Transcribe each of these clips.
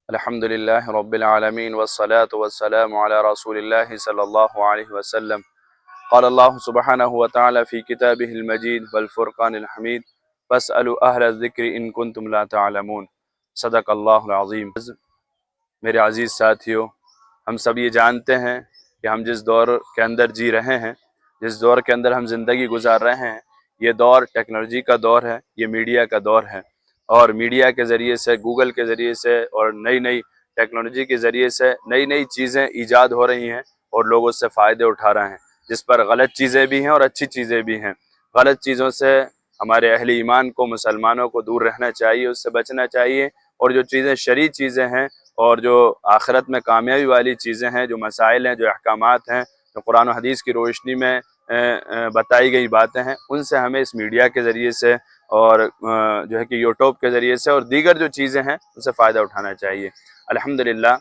الحمد لله رب العالمين والصلاة والسلام على رسول الله صلى الله عليه وسلم. قال الله سبحانه وتعالى في كتابه المجيد والفرقان الحميد فاسألوا أهل الذكر إن كنتم لا تعلمون. صدق اللہ العظیم. میرے عزیز ساتھیو، ہم سب یہ جانتے ہیں کہ ہم جس دور کے اندر جی رہے ہیں، جس دور کے اندر ہم زندگی گزار رہے ہیں، یہ دور ٹیکنالوجی کا دور ہے، یہ میڈیا کا دور ہے، اور میڈیا کے ذریعے سے، گوگل کے ذریعے سے اور نئی ٹیکنالوجی کے ذریعے سے نئی چیزیں ایجاد ہو رہی ہیں اور لوگ اس سے فائدے اٹھا رہے ہیں، جس پر غلط چیزیں بھی ہیں اور اچھی چیزیں بھی ہیں. غلط چیزوں سے ہمارے اہل ایمان کو، مسلمانوں کو دور رہنا چاہیے، اس سے بچنا چاہیے، اور جو چیزیں شرعی چیزیں ہیں اور جو آخرت میں کامیابی والی چیزیں ہیں، جو مسائل ہیں، جو احکامات ہیں، جو قرآن و حدیث کی روشنی میں بتائی گئی باتیں ہیں، ان سے ہمیں اس میڈیا کے ذریعے سے اور جو ہے کہ یوٹیوب کے ذریعے سے اور دیگر جو چیزیں ہیں ان سے فائدہ اٹھانا چاہیے. الحمدللہ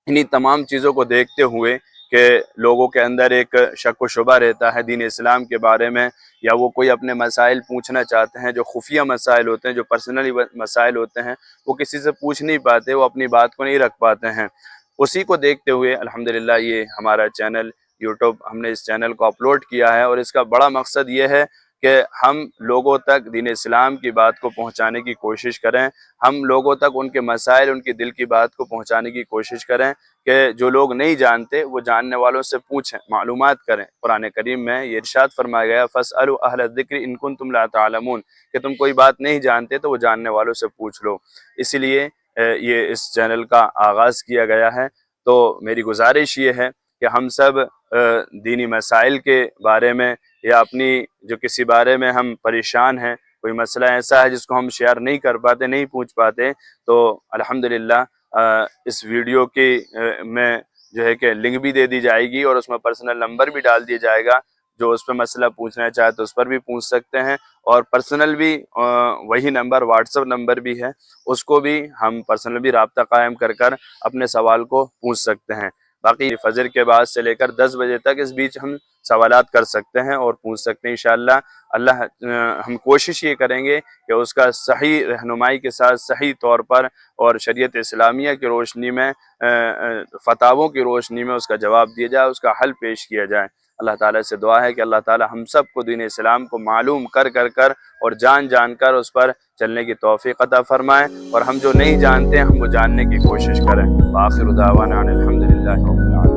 انہی تمام چیزوں کو دیکھتے ہوئے کہ لوگوں کے اندر ایک شک و شبہ رہتا ہے دین اسلام کے بارے میں، یا وہ کوئی اپنے مسائل پوچھنا چاہتے ہیں، جو خفیہ مسائل ہوتے ہیں، جو پرسنلی مسائل ہوتے ہیں، وہ کسی سے پوچھ نہیں پاتے، وہ اپنی بات کو نہیں رکھ پاتے ہیں. اسی کو دیکھتے ہوئے الحمدللہ یہ ہمارا چینل یوٹیوب، ہم نے اس چینل کو اپلوڈ کیا ہے، اور اس کا بڑا مقصد یہ ہے کہ ہم لوگوں تک دین اسلام کی بات کو پہنچانے کی کوشش کریں، ہم لوگوں تک ان کے مسائل، ان کی دل کی بات کو پہنچانے کی کوشش کریں کہ جو لوگ نہیں جانتے وہ جاننے والوں سے پوچھیں، معلومات کریں. قرآن کریم میں یہ ارشاد فرمایا گیا فَاسْأَلُوا أَهْلَ الذِّكْرِ إِن كُنتُمْ لَا تَعْلَمُونَ، کہ تم کوئی بات نہیں جانتے تو وہ جاننے والوں سے پوچھ لو. اسی لیے یہ اس چینل کا آغاز کیا گیا ہے. تو میری گزارش یہ ہے کہ ہم سب دینی مسائل کے بارے میں، یا اپنی جو کسی بارے میں ہم پریشان ہیں، کوئی مسئلہ ایسا ہے جس کو ہم شیئر نہیں کر پاتے، نہیں پوچھ پاتے، تو الحمدللہ اس ویڈیو کی میں جو ہے کہ لنک بھی دے دی جائے گی، اور اس میں پرسنل نمبر بھی ڈال دیا جائے گا. جو اس پہ مسئلہ پوچھنا چاہے تو اس پر بھی پوچھ سکتے ہیں، اور پرسنل بھی وہی نمبر، واٹس ایپ نمبر بھی ہے، اس کو بھی ہم پرسنل بھی رابطہ قائم کر اپنے سوال کو پوچھ سکتے ہیں. باقی فجر کے بعد سے لے کر 10 بجے تک اس بیچ ہم سوالات کر سکتے ہیں اور پوچھ سکتے ہیں انشاءاللہ. ہم کوشش یہ کریں گے کہ اس کا صحیح رہنمائی کے ساتھ، صحیح طور پر اور شریعت اسلامیہ کی روشنی میں، فتاووں کی روشنی میں اس کا جواب دیا جائے، اس کا حل پیش کیا جائے. اللہ تعالیٰ سے دعا ہے کہ اللہ تعالیٰ ہم سب کو دین اسلام کو معلوم کر اور جان کر اس پر چلنے کی توفیق عطا فرمائے، اور ہم جو نہیں جانتے ہم وہ جاننے کی کوشش کریں. وآخر دعوانا ان الحمدللہ رب العالمین.